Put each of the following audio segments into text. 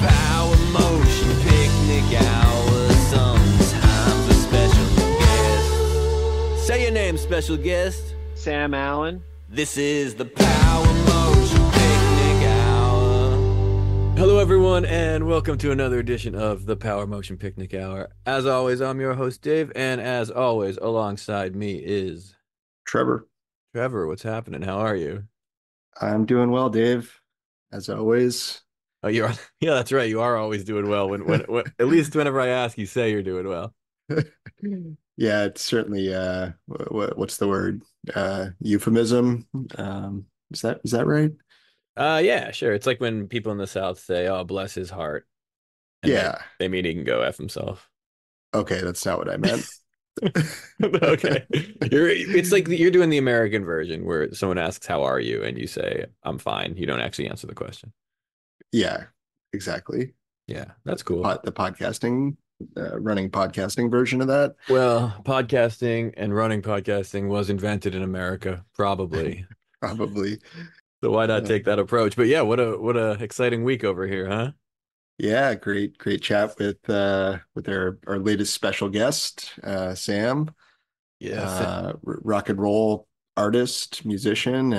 power motion picnic hour. Sometimes with special guests. Say your name, special guest. Sam Allen. This is the power motion picnic hour. Hello, everyone, and welcome to another edition of the Power Motion Picnic Hour. As always, I'm your host, Dave, and as always, alongside me is Trevor. Trevor. What's happening? How are you? I'm doing well, Dave, as always. Oh, you are. Yeah, that's right. You are always doing well. When at least whenever I ask, you say you're doing well. Yeah, it's certainly what's the word? Euphemism. Is that right? Yeah, sure. It's like when people in the South say, "Oh, bless his heart," and Yeah. they mean he can go F himself. Okay, that's not what I meant. Okay. It's like you're doing the American version where someone asks, "How are you?" and you say, "I'm fine." You don't actually answer the question. Yeah, exactly. Yeah, that's cool. The podcasting, running podcasting version of that. Well, podcasting and running podcasting was invented in America, probably. Probably. So why not take that approach? But yeah, what a exciting week over here, huh? Yeah, great chat with our latest special guest, Sam. Yes. Rock and roll artist, musician,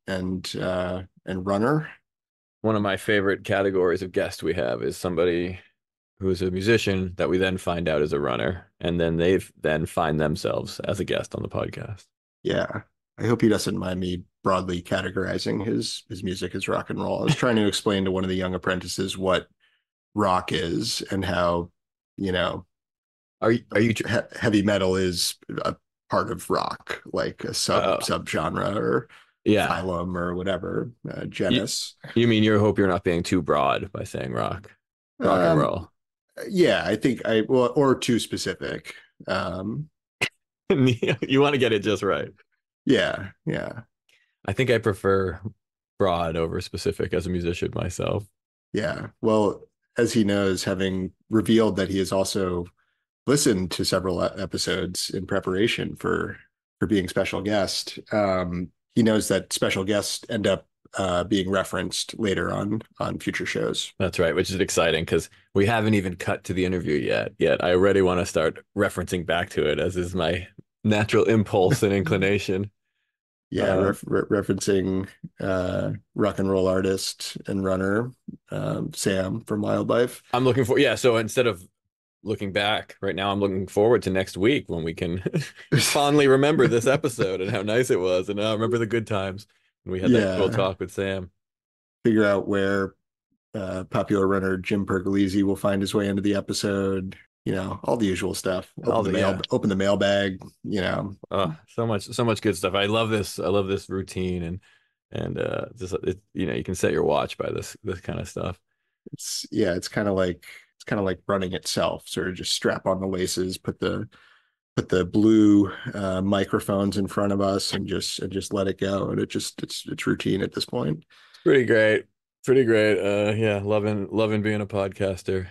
and runner. One of my favorite categories of guests we have is somebody who's a musician that we then find out is a runner, and then they then find themselves as a guest on the podcast. Yeah. I hope he doesn't mind me broadly categorizing his music as rock and roll. I was trying to explain to one of the young apprentices what rock is and how, Are you heavy metal is a part of rock, like a subgenre or phylum or whatever, genus. You mean you hope you're not being too broad by saying rock and roll? Yeah, I think or too specific. You want to get it just right. Yeah. I think I prefer broad over specific as a musician myself. Yeah. Well, as he knows, having revealed that he has also listened to several episodes in preparation for being special guest, he knows that special guests end up being referenced later on future shows. That's right, which is exciting because we haven't even cut to the interview yet. I already want to start referencing back to it, as is my natural impulse and inclination. Yeah, referencing rock and roll artist and runner Sam from Wildlife. I'm looking for so instead of looking back right now, I'm looking forward to next week when we can fondly remember this episode and how nice it was, and remember the good times when we had that cool talk with Sam. Figure out where popular runner Jim Pergolesi will find his way into the episode. All the usual stuff. Open the mailbag. Oh, so much good stuff. I love this routine and just you can set your watch by this kind of stuff. It's kind of like running itself. Sort of just strap on the laces, put the blue microphones in front of us, and just let it go. And it's routine at this point. It's pretty great. Yeah, loving being a podcaster.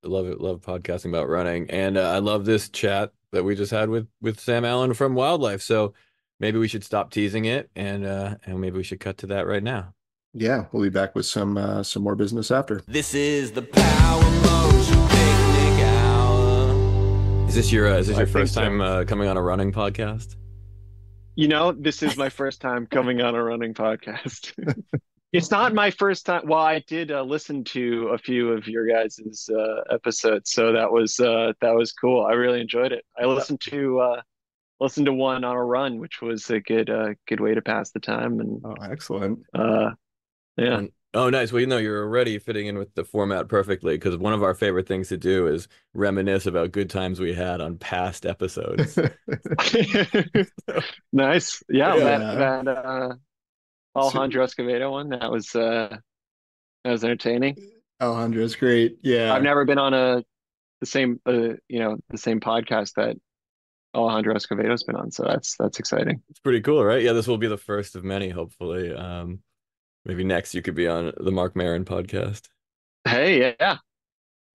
Love podcasting about running, and I love this chat that we just had with Sam Allen from Wildlife. So maybe we should stop teasing it, and maybe we should cut to that right now. Yeah, we'll be back with some more business after. This is the Power Motion Picnic Hour. Is this your first time coming on a running podcast? This is my first time coming on a running podcast. It's not my first time. Well, I did listen to a few of your guys' episodes, so that was cool. I really enjoyed it. I listened to one on a run, which was a good way to pass the time. And excellent. Yeah. Oh, nice. Well, you're already fitting in with the format perfectly, because one of our favorite things to do is reminisce about good times we had on past episodes. Nice. Yeah. That Alejandro Escovedo one, that was entertaining. Alejandro's great. Yeah. I've never been on the same podcast that Alejandro Escovedo's been on, so that's exciting. It's pretty cool, right? Yeah, this will be the first of many, hopefully. Maybe next you could be on the Mark Maron podcast. Hey, yeah.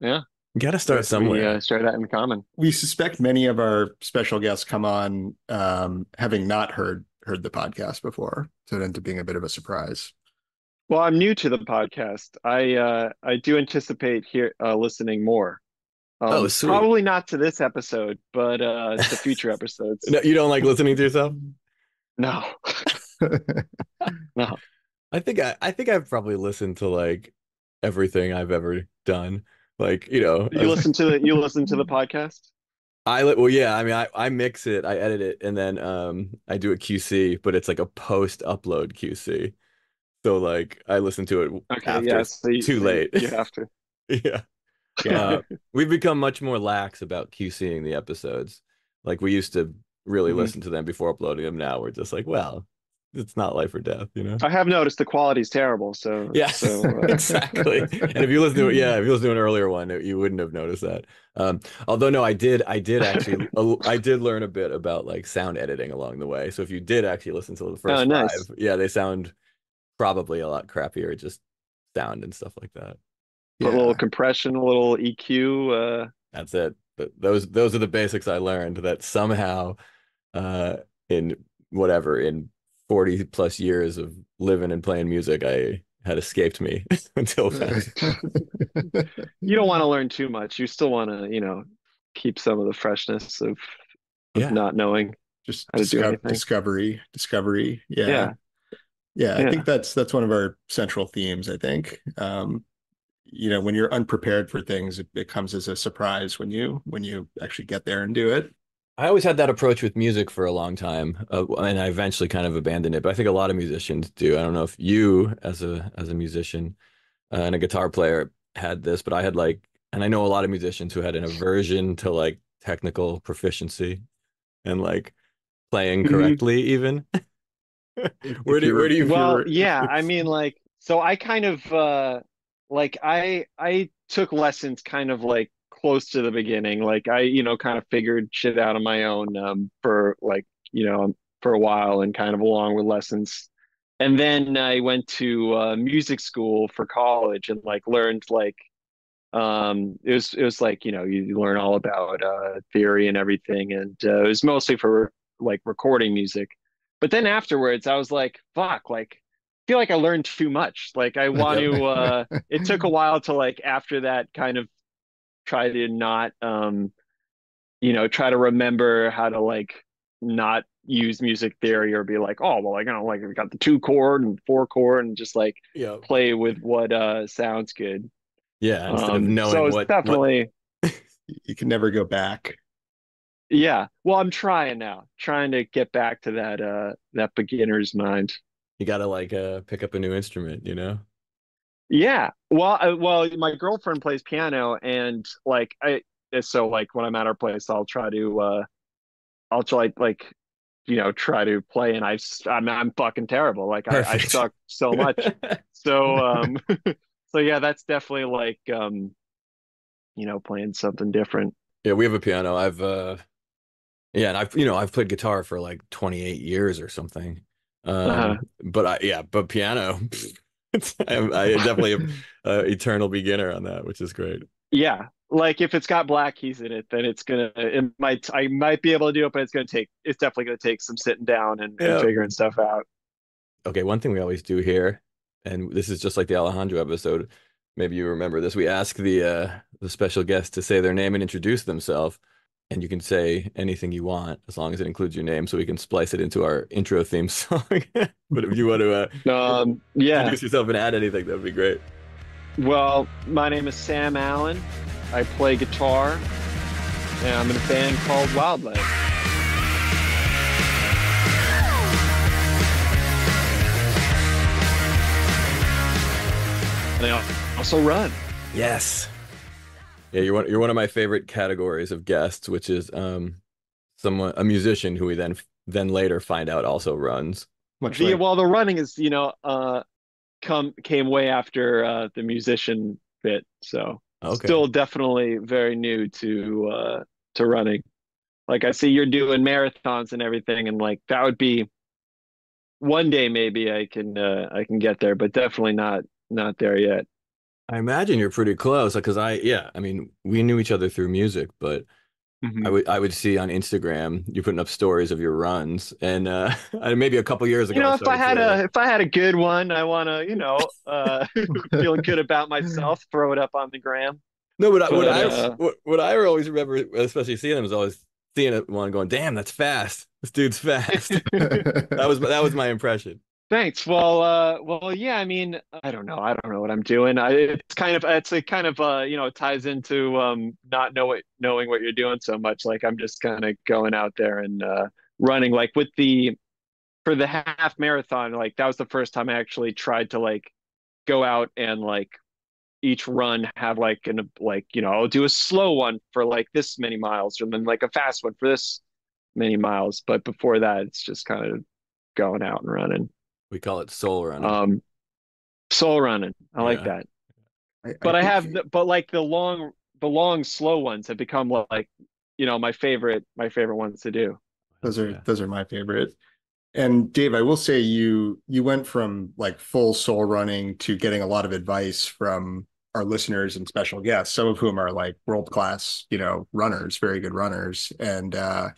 You got to start somewhere. We share that in common. We suspect many of our special guests come on having not heard the podcast before, so it ends up being a bit of a surprise. Well, I'm new to the podcast. I do anticipate here listening more. Oh, sweet. Probably not to this episode, but to future episodes. No, you don't like listening to yourself? No, no. I think I've probably listened to like everything I've ever done. Like, You listen to the podcast? well, yeah, I mean, I mix it, I edit it, and then I do a QC, but it's like a post upload QC. So like I listen to it Okay, after yeah. it's too late. You have to. Yeah. Yeah. We've become much more lax about QCing the episodes. Like we used to really Mhm. listen to them before uploading them. Now we're just like, well, it's not life or death, you know? I have noticed the quality's terrible. Yeah, exactly. And if you listen to it, yeah, if you listen to an earlier one, you wouldn't have noticed that. Although no, I did actually, I did learn a bit about like sound editing along the way. So if you did actually listen to the Oh, first five, nice. yeah, they sound probably a lot crappier, just sound and stuff like that. Put a little Yeah. compression, a little EQ. That's it. But those are the basics I learned that somehow uh in whatever in 40 plus years of living and playing music I had escaped me until then. You don't want to learn too much. You still want to, keep some of the freshness of Yeah. not knowing Just how to do anything. discovery. Yeah. Yeah, Yeah. I think yeah. that's one of our central themes, I think. When you're unprepared for things, it comes as a surprise when you actually get there and do it. I always had that approach with music for a long time, and I eventually kind of abandoned it. But I think a lot of musicians do. I don't know if you, as a musician and a guitar player, had this, but I had like, and I know a lot of musicians who had an aversion to like technical proficiency and like playing Mhm. correctly, even. If Where you're do you? if Well, you're yeah, I mean like so I kind of like I took lessons kind of like close to the beginning. Like I, kind of figured shit out on my own for like, for a while and kind of along with lessons. And then I went to music school for college and like learned like it was like, you learn all about theory and everything and it was mostly for like recording music. But then afterwards I was like, fuck, like I feel like I learned too much. Like I want Yep. to it took a while to like after that kind of try to not try to remember how to like not use music theory or be like, oh well, like I don't like we got the 2 chord and 4 chord and just like Yep. play with what sounds good. Yeah, instead of So knowing it's what definitely, you can never go back. yeah. Well, I'm trying now, trying to get back to that beginner's mind. you gotta like pick up a new instrument, you know? Yeah. Well, my girlfriend plays piano, and like so like when I'm at her place, I'll try like try to play, and I'm fucking terrible. Like I Perfect. suck so much. So so yeah, that's definitely like playing something different. Yeah, we have a piano. Yeah, and I've played guitar for like 28 years or something. Uh-huh. But piano, I definitely am eternal beginner on that, which is great. Yeah, like if it's got black keys in it, then I might be able to do it, but it's definitely gonna take some sitting down and Yeah. figuring stuff out. Okay, one thing we always do here, and this is just like the Alejandro episode. Maybe you remember this. We ask the special guest to say their name and introduce themselves, and you can say anything you want as long as it includes your name, so we can splice it into our intro theme song. But if you want to Yeah. introduce yourself and add anything, that would be great. Well, my name is Sam Allen. I play guitar, and I'm in a band called Wildlife. And I also run. Yes. Yeah, you're one of my favorite categories of guests, which is a musician who we then later find out also runs. Much like The running is, came way after the musician bit, so Okay. still definitely very new to running. Like I see you're doing marathons and everything, and like that would be one day maybe I can get there, but definitely not there yet. I imagine you're pretty close because I mean, we knew each other through music, but Mhm. I would see on Instagram you putting up stories of your runs, and maybe a couple years You ago I know, started seeing it. if I had a good one, I want to, feeling good about myself, throw it up on the gram. No, But what I always remember, especially seeing them, is always seeing it one going, "Damn, that's fast! This dude's fast." That was my impression. thanks. Well, yeah. I mean, I don't know. I don't know what I'm doing. It's a kind of it ties into not knowing what you're doing so much. Like I'm just kind of going out there and running. Like with the for the half marathon, like that was the first time I actually tried to like go out and like each run have I'll do a slow one for like this many miles and then like a fast one for this many miles. But before that, it's just kind of going out and running. We call it soul running. Um, Soul running. I like Yeah. that. I think But like the long slow ones have become like, my favorite ones to do. Yeah. those are my favorite. And Dave, I will say you went from like full soul running to getting a lot of advice from our listeners and special guests, some of whom are like world class, runners, very good runners. And I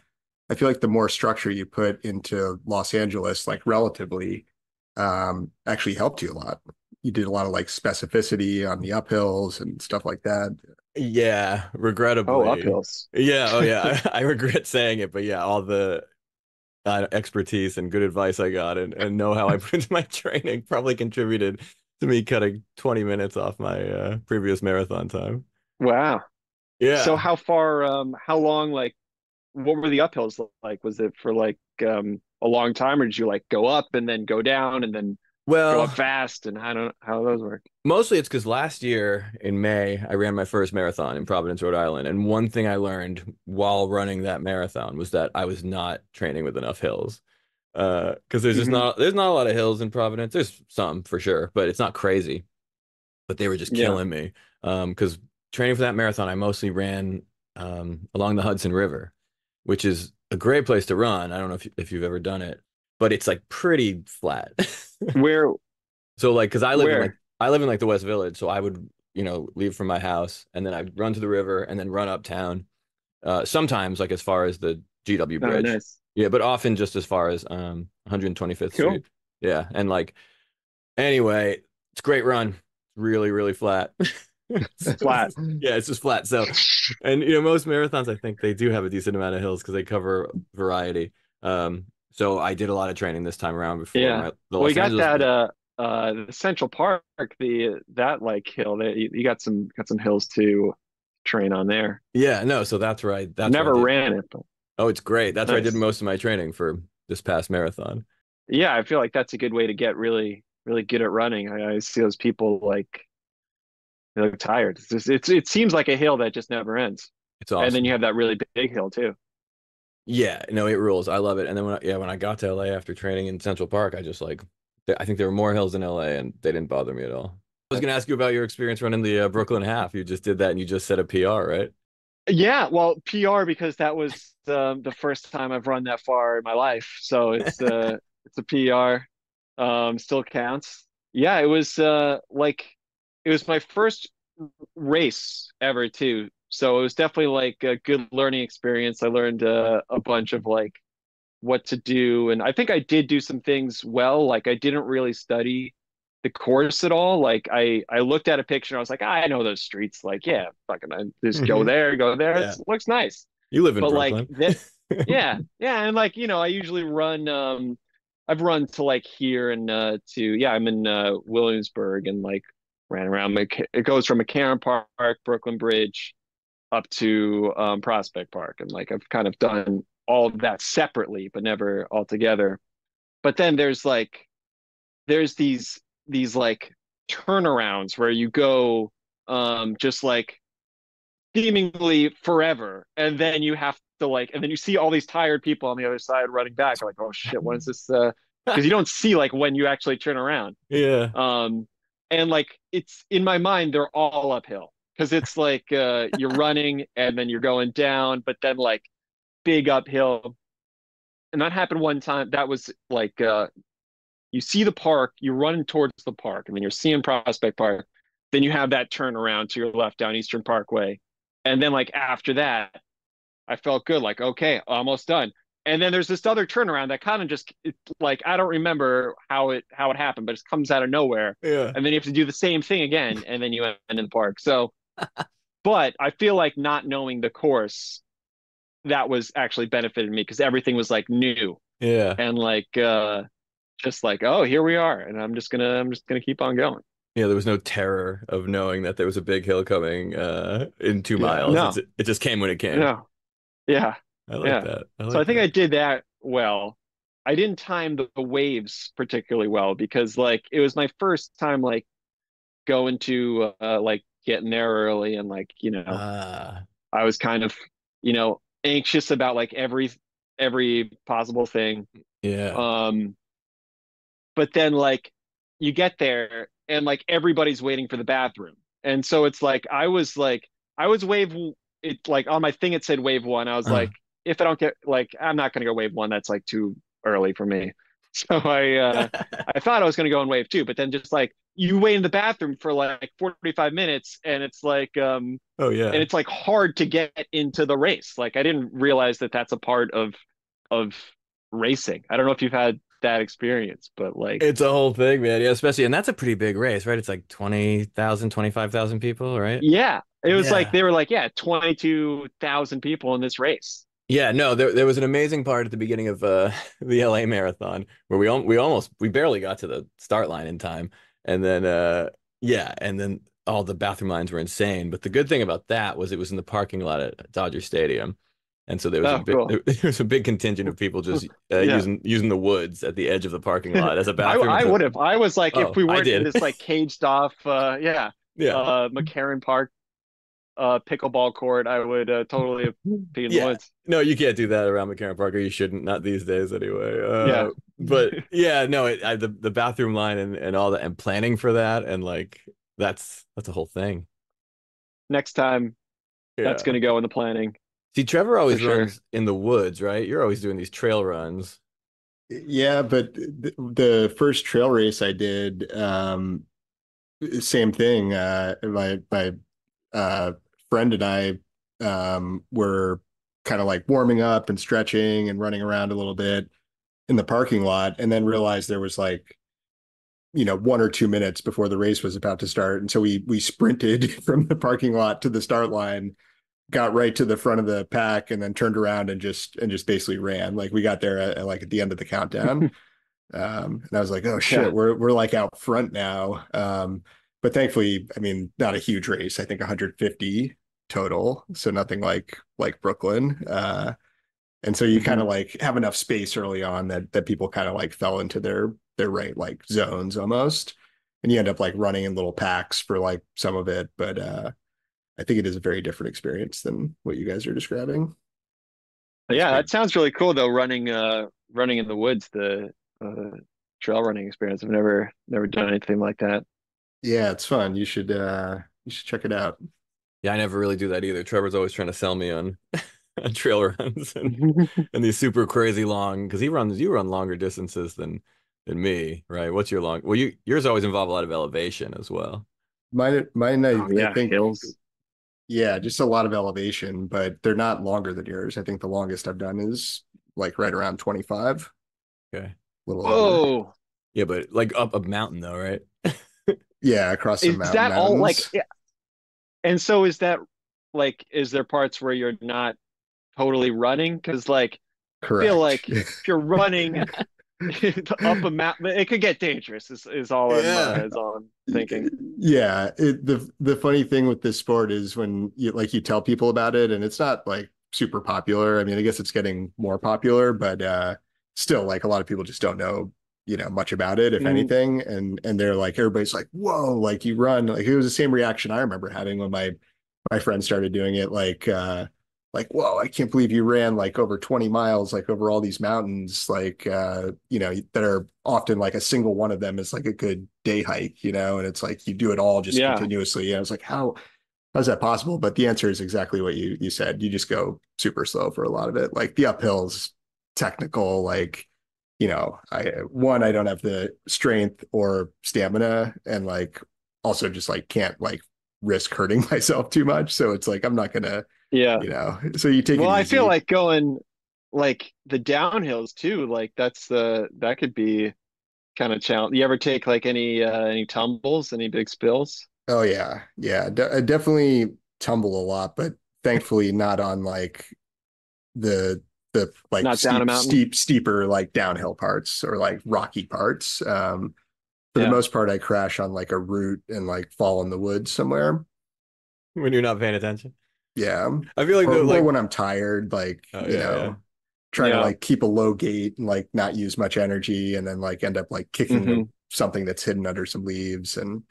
feel like the more structure you put into Los Angeles, like relatively, actually helped you a lot. You did a lot of like specificity on the uphills and stuff like that. Yeah, Oh, regrettably. uphills. Yeah, oh yeah. I regret saying it, but yeah, all the expertise and good advice I got and know how I put into my training probably contributed to me cutting 20 minutes off my previous marathon time. Wow. So Yeah. how long, like, what were the uphills like? Was it for like a long time, or did you like go up and then go down and then go up Well, fast? And I don't know how those work. mostly it's because last year in May, I ran my first marathon in Providence, Rhode Island. And one thing I learned while running that marathon was that I was not training with enough hills. Because Hmm. there's not a lot of hills in Providence. There's some for sure, but it's not crazy. But they were just Yeah. killing me. Because training for that marathon, I mostly ran along the Hudson River, which is a great place to run. I don't know if you've ever done it, but it's like pretty flat. Where So like, because where? I live in like the West Village, so I would leave from my house and then I'd run to the river and then run uptown. Sometimes like as far as the GW Oh, Bridge, nice. yeah, but often just as far as 125th Cool. Street, yeah, and like anyway, it's a great run, really flat. Flat. Yeah, it's just flat. So, and most marathons I think they do have a decent amount of hills because they cover variety. So I did a lot of training this time around before Yeah. the Well, you Los got Angeles. that the Central Park, the that like hill that you got some hills to train on there. Yeah, no, so that's right. That's where I Never did. ran it, but Oh, it's great. That's where I did nice. most of my training for this past marathon. Yeah, I feel like that's a good way to get really good at running. I see those people like they look tired. It seems like a hill that just never ends. It's And then you awesome. have that really big hill too. Yeah, no, it rules. I love it. And then when I got to LA after training in Central Park, I just like I think there were more hills in LA and they didn't bother me at all. I was gonna ask you about your experience running the Brooklyn half. You just did that and you just set a PR, right? Yeah, well, PR because that was the first time I've run that far in my life. So it's a PR. Still counts. Yeah, it was like it was my first race ever too. So it was definitely like a good learning experience. I learned a bunch of like what to do, and I think I did do some things well. Like I didn't really study the course at all. Like I looked at a picture and I was like, I know those streets. Like yeah, fucking I just go Hmm. there, go there. Yeah. It looks nice. You live in But like Brooklyn. that, yeah, yeah, and like I usually run. I've run to like here and to yeah, I'm in Williamsburg and like ran around. It goes from McCarran Park, Brooklyn Bridge, up to Prospect Park, and like I've kind of done all of that separately, but never all together. But then there's these like turnarounds where you go just like seemingly forever, and then you have to like, and then you see all these tired people on the other side running back. Like, oh shit, when is this? Because you don't see like when you actually turn around. Yeah. Um, and like it's in my mind, they're all uphill because it's like you're running and then you're going down, but then like big uphill. And that happened one time. That was like you see the park, you're running towards the park, and then you're seeing Prospect Park. Then you have that turnaround to your left down Eastern Parkway. And then like after that, I felt good, like, okay, almost done. And then there's this other turnaround that kind of just like, I don't remember how it happened, but it comes out of nowhere. Yeah. And then you have to do the same thing again, and then you end in the park. So, but I feel like not knowing the course, that was actually benefited me because everything was like new Yeah. and like just like, oh, here we are, and I'm just gonna keep on going. Yeah, there was no terror of knowing that there was a big hill coming in 2 miles. Yeah. No, It just came when it came. no, yeah, I like yeah. that. I So I like think I that. did that well. I didn't time the waves particularly well because like it was my first time like going to like getting there early, and like, Ah, I was kind of, anxious about like every possible thing. yeah. Um, but then like you get there and like everybody's waiting for the bathroom. And so it's like I was wave it like on my thing it said wave one. I was Uh. like, if I don't get like I'm not gonna go wave one, that's like too early for me. So I thought I was gonna go in wave two, but then just like you wait in the bathroom for like 45 minutes and it's like Oh and yeah. it's like hard to get into the race. Like I didn't realize that that's a part of racing. I don't know if you've had that experience, but like It's a whole thing, man. Yeah, especially, and that's a pretty big race, right? It's like 20,000, 25,000 people, right? yeah, it was like Yeah. they were like, yeah, 22,000 people in this race. Yeah, no, there was an amazing part at the beginning of the LA marathon where we barely got to the start line in time. And then yeah, and then all the bathroom lines were insane. But the good thing about that was it was in the parking lot at Dodger Stadium. And so there was a Oh, big cool. there was a big contingent of people just Yeah. using the woods at the edge of the parking lot as a bathroom. I would have. I was like, if Oh, we I weren't in did. this like caged off, yeah, Yeah. McCarran Park, pickleball court, I would totally have peed in the Yeah. woods. No, you can't do that around McCarran Parker. You shouldn't, not these days anyway. Yeah. But yeah, no, the bathroom line and all that and planning for that and like that's a whole thing. Next time, that's Yeah. gonna go in the planning See, Trevor for always sure. runs in the woods, right? You're always doing these trail runs. Yeah, but the first trail race I did, same thing. My uh, friend and I were kind of like warming up and stretching and running around a little bit in the parking lot, and then realized there was like 1 or 2 minutes before the race was about to start, and so we sprinted from the parking lot to the start line, got right to the front of the pack, and then turned around and just basically ran. Like we got there like at the end of the countdown. And I was like, oh Yeah. shit, we're like out front now. But thankfully, I mean, not a huge race. I think 150 total, so nothing like Brooklyn. And so you kind Hmm. of like have enough space early on that people kind of like fell into their right like zones almost, and you end up like running in little packs for like some of it. But I think it is a very different experience than what you guys are describing. It's Yeah, great. that sounds really cool though. Running in the woods, the uh, trail running experience. I've never done anything like that. Yeah, it's fun. You should check it out. Yeah, I never really do that either. Trevor's always trying to sell me on, on trail runs and these super crazy long because you run longer distances than me, right? What's your long? Well, yours always involve a lot of elevation as well. Mine, Oh I yeah, think, hills. yeah, just a lot of elevation, but they're not longer than yours. I think the longest I've done is like right around 25, Okay. a little over. Whoa. Yeah, but like up a mountain though, right? Yeah, across some Is that all like mountains. yeah. And so is that like is there parts where you're not totally running? Because like I feel Correct. like if you're running up a mountain, it could get dangerous. Is all Yeah. is all I'm thinking. Yeah. The funny thing with this sport is when you tell people about it and it's not like super popular. I mean, I guess it's getting more popular, but still like a lot of people just don't know, much about it, if Mm, anything. And they're like, everybody's like, whoa, like you run. Like it was the same reaction I remember having when my friend started doing it, like, whoa, I can't believe you ran like over 20 miles, like over all these mountains, like that are often like a single one of them is like a good day hike, and it's like you do it all just yeah. continuously. I was like, how's that possible? But the answer is exactly what you said. You just go super slow for a lot of it. Like the uphills, technical, like, I don't have the strength or stamina, and like also just like can't like risk hurting myself too much. So it's like I'm not gonna Yeah. So you take it Well, I feel easy. like going like the downhills too, like that could be kind of challenge. You ever take like any tumbles, any big spills? Oh yeah, yeah. I definitely tumble a lot, but thankfully not on like the like Not down a mountain? steeper like downhill parts or like rocky parts. For the Yeah. most part, I crash on like a route and like fall in the woods somewhere. When you're not paying attention. Yeah. I feel like Or the or like when I'm tired, like, oh yeah, yeah. trying to Yeah. like keep a low gait and like not use much energy and then like end up like kicking Hmm. something that's hidden under some leaves and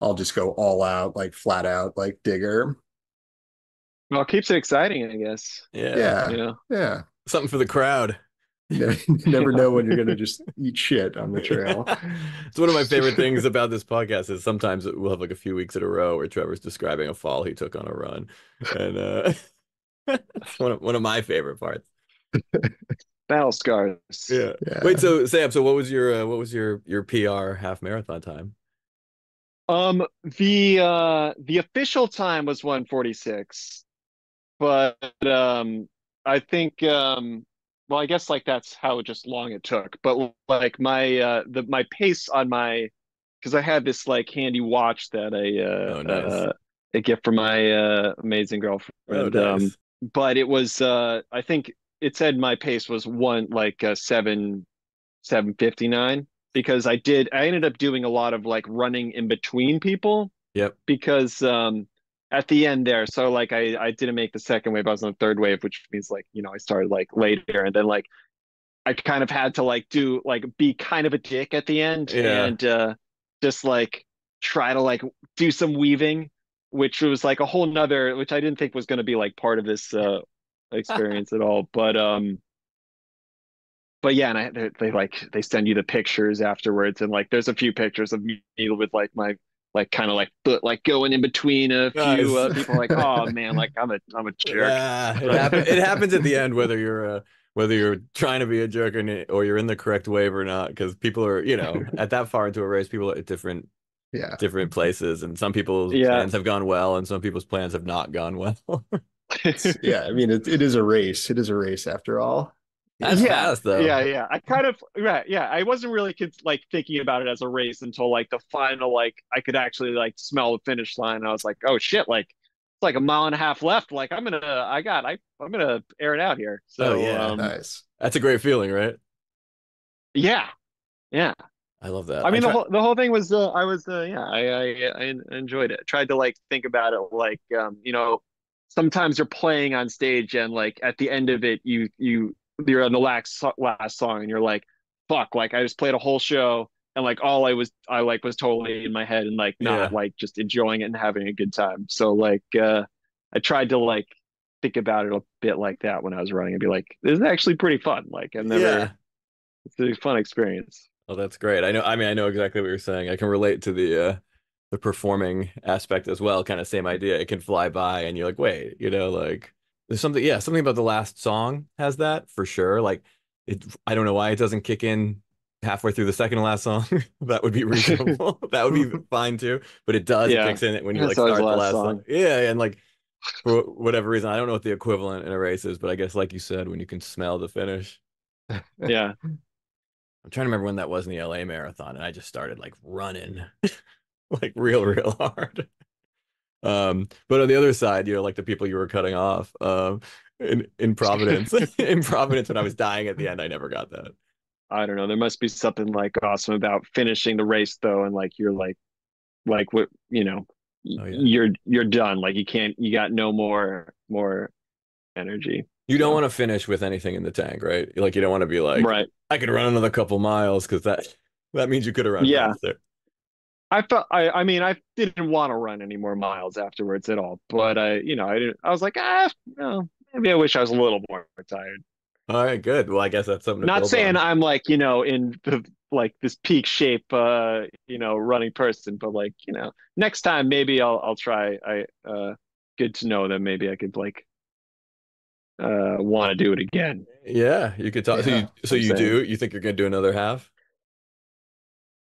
I'll just go all out, like flat out, like digger. Well, it keeps it exciting, I guess. Yeah. You Yeah. know? Yeah. Something for the crowd. You never Yeah. know when you're gonna just eat shit on the trail. It's one of my favorite things about this podcast is sometimes we'll have like a few weeks in a row where Trevor's describing a fall he took on a run. And it's one of my favorite parts. Battle scars. Yeah. Wait, Yeah. so Sam, so what was your PR half marathon time? The official time was 1:46, but I think well, I guess like that's how just long it took. But like my pace on my because I had this like handy watch that Oh, nice. I get from my amazing Oh, girlfriend. nice. But it was I think it said my pace was one like 7:59 because I ended up doing a lot of like running in between people Yep. because at the end there, so like I didn't make the second wave, I was on the third wave, which means like I started like later, and then like I kind of had to like do like be kind of a dick at the end Yeah. and just like try to like do some weaving, which was like a whole nother, which I didn't think was going to be like part of this experience at all, but yeah, and they like they send you the pictures afterwards, and like there's a few pictures of me with like my like kind of like foot like going in between a few Nice. people like, oh man, like I'm a jerk. Yeah, it But happen it happens at the end whether you're trying to be a jerk or you're in the correct wave or not because people are, at that far into a race, people are at Yeah. different places and some people's yeah. plans have gone well and some people's plans have not gone well. Yeah. I mean, it is a race. It is a race after all. That's Yeah. Yeah, fast though. yeah. I kind of right, yeah. I wasn't really like thinking about it as a race until like the final, like I could actually like smell the finish line. I was like, oh shit, like it's like a mile and a half left. Like I'm gonna air it out here. Oh So yeah. Nice. That's a great feeling, right? yeah, yeah. I love that. I I mean, the try whole thing was I was yeah, I enjoyed it. Tried to like think about it like sometimes you're playing on stage and like at the end of it you're on the last song and you're like fuck, like I just played a whole show and like all I like was totally in my head and like not yeah. like just enjoying it and having a good time. So like I tried to like think about it a bit like that when I was running and be like this is actually pretty fun. Like I've never Yeah. it's a fun experience. Oh, that's great. I know exactly what you're saying. I can relate to the performing aspect as well, kind of same idea. It can fly by and you're like, wait, like there's something, yeah, something about the last song has that for sure. Like I don't know why it doesn't kick in halfway through the second to last song. That would be reasonable. That would be fine too. But it does, it Yeah. kicks in when you like That's always the start the last last song. song. Yeah, and like for whatever reason, I don't know what the equivalent in a race is, but I guess like you said, when you can smell the finish. Yeah. I'm trying to remember when that was in the LA marathon, and I just started like running like real hard. But on the other side, like the people you were cutting off, in Providence, in Providence when I was dying at the end, I never got that. I don't know. There must be something like awesome about finishing the race though, and like you're like what Oh yeah. you're done. Like you got no more energy. You don't So want to finish with anything in the tank, right? Like you don't want to be like, right. I could run another couple miles because that means you could have run Yeah. faster. I mean I didn't want to run any more miles afterwards at all. But I didn't I was like, maybe I wish I was a little more tired. All right, good. Well, I guess that's something to Not build saying on. I'm like, in the like this peak shape running person, but like, next time maybe I'll try. Good to know that maybe I could like want to do it again. Yeah, you could talk. So Yeah. you Saying. do? You think you're gonna do another half?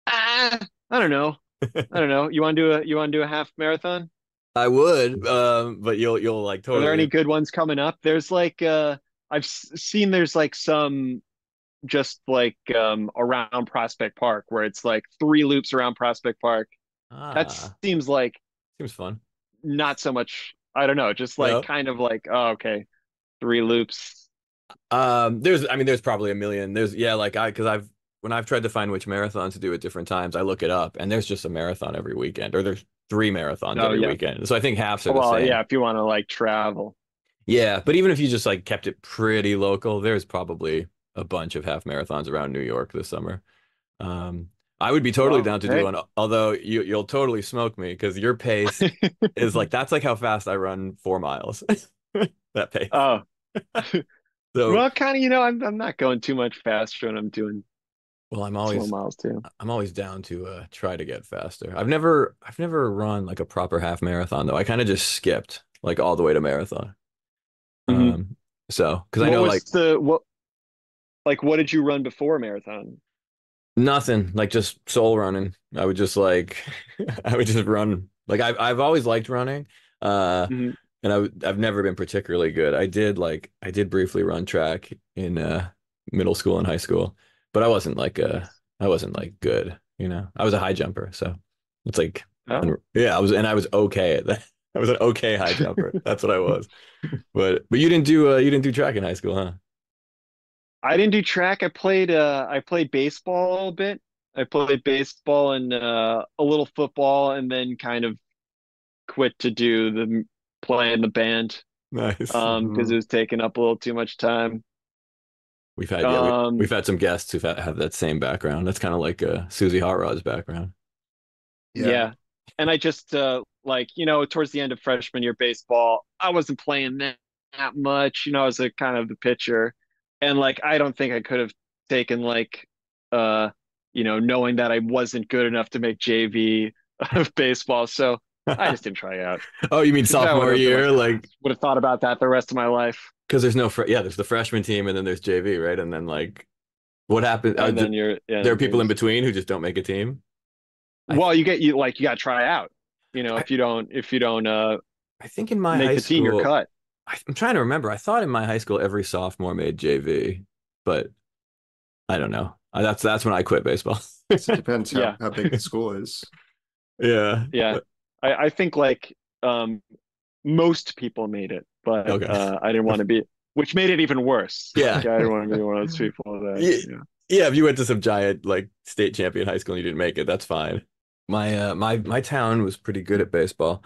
I don't know. I don't know. You want to do a half marathon? I would, but you'll like Are there any totally. good ones coming up? There's like seen there's like some just like around Prospect Park where it's like 3 loops around Prospect Park. That Ah, seems like seems fun. not so much, I don't know, just like No. kind of like, oh, okay, 3 loops. I mean, there's probably a million. There's, yeah, like because when I've tried to find which marathons to do at different times, I look it up, and there's just a marathon every weekend, or there's 3 marathons Oh every yeah. weekend. So I think halves are the Well, yeah, same. if you want to like travel. Yeah, but even if you just like kept it pretty local, there's probably a bunch of half marathons around New York this summer. Um, I would be totally Well, down to do hey. one, although you'll totally smoke me because your pace is like that's like how fast I run 4 miles. That pace. Oh, So, well, kind of, I'm not going too much faster and I'm doing well, slow miles too. I'm always down to try to get faster. I've never run like a proper half marathon though. I kind of just skipped like all the way to marathon. Hmm. Um, so because I What know was like what did you run before marathon? nothing, like just soul running. I would just like I would just run. Like I've always liked running. Uh Hmm. and I've never been particularly good. I did briefly run track in middle school and high school, but Nice. I wasn't like good, you know. I was a high jumper, so it's like Oh. yeah, I was okay at that. I was an okay high jumper. That's what I was. But you didn't do track in high school, huh? I didn't do track. I played baseball a little bit. I played baseball and a little football and then kind of quit to do the play in the band Nice. because it Mhm. was taking up a little too much time. We've Um had some guests have that same background. That's kind of like Susie Hot Rod's background. Yeah. yeah. And I just like, towards the end of freshman year baseball, I wasn't playing that much. I was a kind of the pitcher. And like I don't think I could have taken like uh knowing that I wasn't good enough to make JV of baseball. So I just didn't try out. Oh, you mean Because that would sophomore have been like, year? Like would have thought about that the rest of my life. because there's no yeah, there's the freshman team and then there's JV, right? And then like what happened? And then There are and people in there's between who just don't make a team. I th well, you got to try out. I, If you don't I think in my make high the team, you're school, cut. I'm trying to remember. I thought in my high school every sophomore made JV, but I don't know. That's when I quit baseball. So it depends Yeah. how big the school is. Yeah. Yeah. I think like most people made it, but Okay. I didn't want to be, which made it even worse. Yeah. Like I didn't want to be one of those people that, Yeah, yeah, if you went to some giant like state champion high school and you didn't make it, that's fine. My town was pretty good at baseball.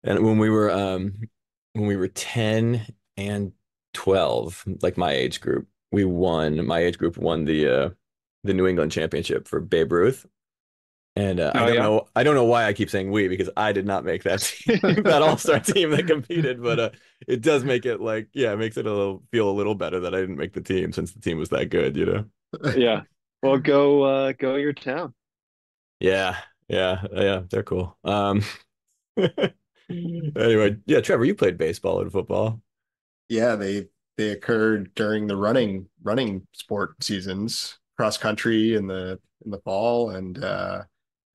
And when we were 10 and 12, like my age group won the New England championship for Babe Ruth. And Oh yeah. I don't know why I keep saying we because I did not make that team, that all-star team that competed, but it does make it like yeah, it makes it feel a little better that I didn't make the team since the team was that good, you know. Yeah. Well, go your town. Yeah, yeah, they're cool. Anyway, yeah, Trevor, you played baseball and football. Yeah, they occurred during the running sport seasons, cross country in the fall and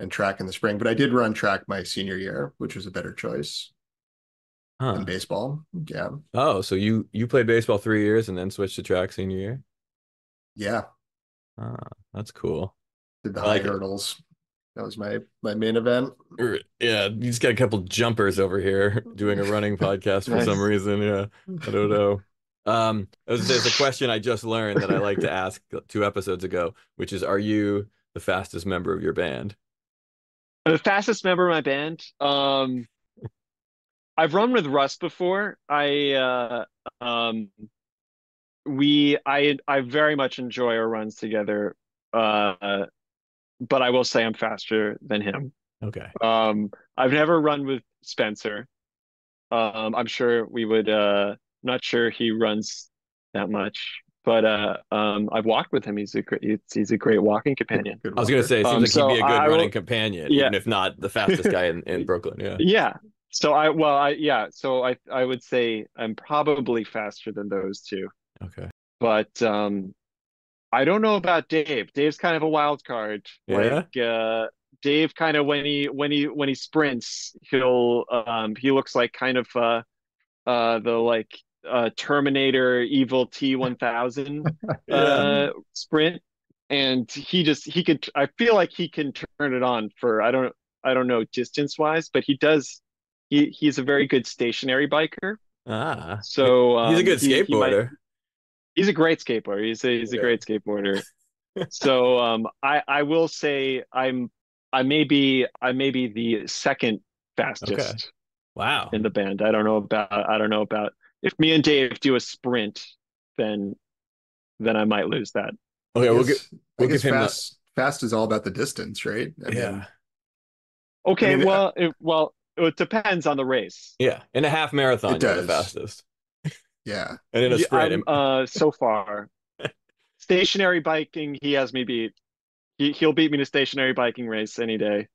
track in the spring. But I did run track my senior year, which was a better choice than Huh. baseball. Yeah. Oh, so you played baseball 3 years and then switched to track senior year? Yeah. Ah, that's cool. Did the I high like it. hurdles. That was my main event. Yeah, you just got a couple jumpers over here doing a running podcast for some Nice. reason. Yeah, I don't know. There's a question I just learned that I like to ask 2 episodes ago, which is, are you the fastest member of your band? The fastest member of my band. I've run with Russ before. I very much enjoy our runs together. Uh, but I will say I'm faster than him. Okay. I've never run with Spencer. I'm sure we would not sure he runs that much, but I've walked with him. He's a great walking companion. Good I was gonna walker. say, it seems like he'd So be a good I running will, companion, yeah. even if not the fastest guy in Brooklyn. Yeah. Yeah. So I would say I'm probably faster than those two. Okay. But I don't know about Dave. Dave's kind of a wild card. Like Yeah. Dave kind of when he sprints, he looks like kind of the like Terminator Evil T-1000 Yeah. sprint, and he could. I feel like he can turn it on for I don't know distance wise, but he does. He's a very good stationary biker. Ah, So he's a good he might. skateboarder. He's a great skateboarder. He's a Yeah. great skateboarder. So I will say I may be the second Okay. fastest Wow. in the band. I don't know about if me and Dave do a sprint, then I might lose that. Okay, I we'll guess give him the fast is all about the distance, right? yeah. I Okay, mean, it depends on the race. yeah. In a half it marathon, you're the does. fastest, Yeah. and in a Yeah, sprint, so far stationary biking, he has me beat. He'll beat me in a stationary biking race any day.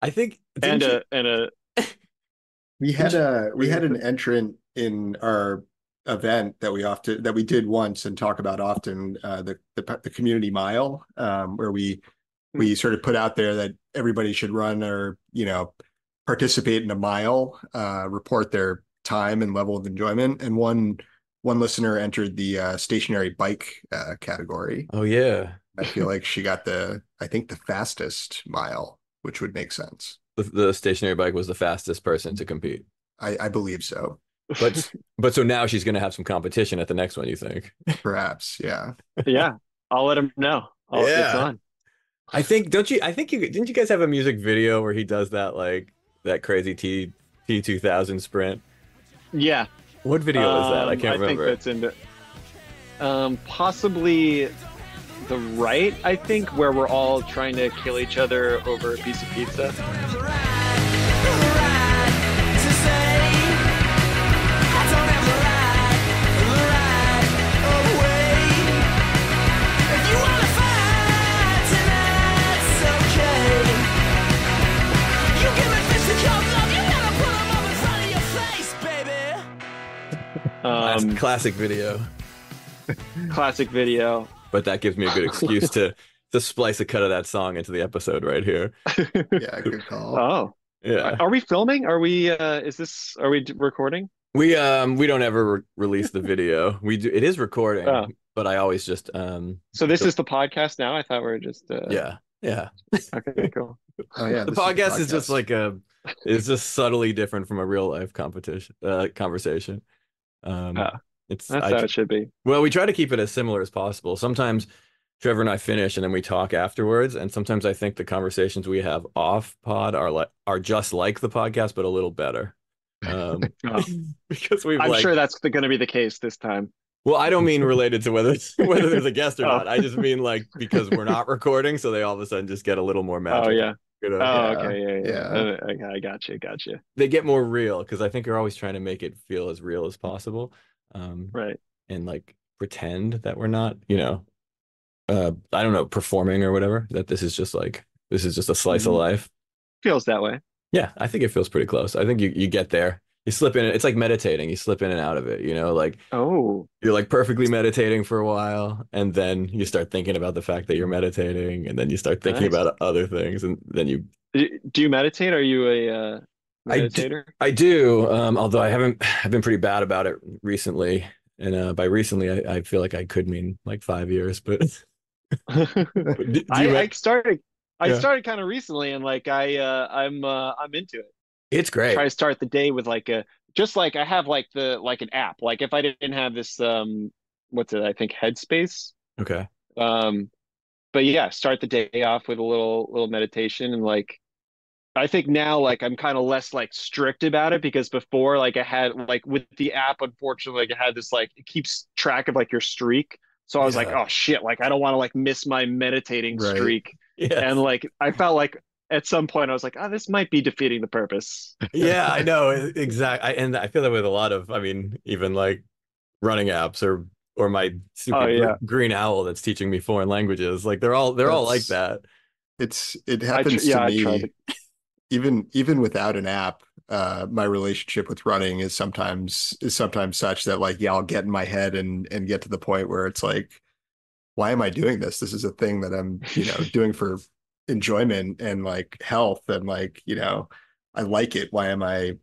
I think And didn't you didn't you? We had an entrant in our event that we did once and talk about often, the community mile, where we sort of put out there that everybody should run or, participate in a mile, report their time and level of enjoyment. And one listener entered the stationary bike category. Oh yeah, I feel like she got I think the fastest mile, which would make sense. the stationary bike was the fastest person to compete. I believe so. But so now she's going to have some competition at the next one, you think? Perhaps, yeah. Yeah, I'll let him know. It's Yeah. on. I think don't you I think you didn't you guys have a music video where he does that like that crazy T2000 sprint? Yeah. What video is that? I can't I think remember. that's in possibly the right, I think, where we're all trying to kill each other over a piece of pizza. Classic video. Classic video. But that gives me a good excuse to splice a cut of that song into the episode right here. Yeah, good call. Oh, Yeah. are we filming? Are we recording? We don't ever release the video. We do, it is recording, Oh, but I always just so this is the podcast now? I thought we were just yeah. Yeah. okay, cool. Oh yeah, The this is the podcast is just podcast. like it's just subtly different from a real life competition conversation. Um, Oh, it's that's how it should be. well, we try to keep it as similar as possible. Sometimes Trevor and I finish and then we talk afterwards, and sometimes I think the conversations we have off pod are just like the podcast but a little better. Um, Oh, because we've I'm like sure that's going to be the case this time. well, I don't mean related to whether there's a guest or Oh, not. I just mean like because we're not recording, so they all of a sudden just get a little more oh magical. yeah. You know, Oh, Yeah, okay, yeah, yeah. yeah. Okay, I got you. they get more real because I think you're always trying to make it feel as real as possible, Right. and like pretend that we're not, I don't know, performing or whatever. That this is just a slice of Mhm. life. Feels that way. Yeah, I think it feels pretty close. I think you get there. You slip in. It's like meditating. You slip in and out of it. Like Oh, you're like perfectly meditating for a while, and then you start thinking about the fact that you're meditating, and then you start thinking nice. about other things, and then you. Do you meditate? Are you a meditator? I do. Although I've been pretty bad about it recently, and by recently, I feel like I could mean like 5 years, but, but do you? I started I Yeah, started kind of recently, and like I'm into it. it's Try great. to start the day with like a just like I have like an app. Like if I didn't have this what's it? I think Headspace. Okay. Um but yeah, start the day off with a little meditation, and like I think now like I'm kind of less like strict about it, because before like I had like with the app, unfortunately, like I had this like it keeps track of like your streak. So I was like, Yeah. oh shit, like I don't want to like miss my meditating Right. streak. And Yes. like I felt like at some point I was like, oh, this might be defeating the purpose. Yeah, I know. Exactly. And I feel that with a lot of, I mean, even like running apps or my Oh stupid yeah. green owl that's teaching me foreign languages. Like they're all like That's that. it happens to I tried me to. even without an app. My relationship with running is sometimes such that like, yeah, I'll get in my head and get to the point where it's like, why am I doing this? This is a thing that I'm, doing for enjoyment and like health and like, I like it. Why am I,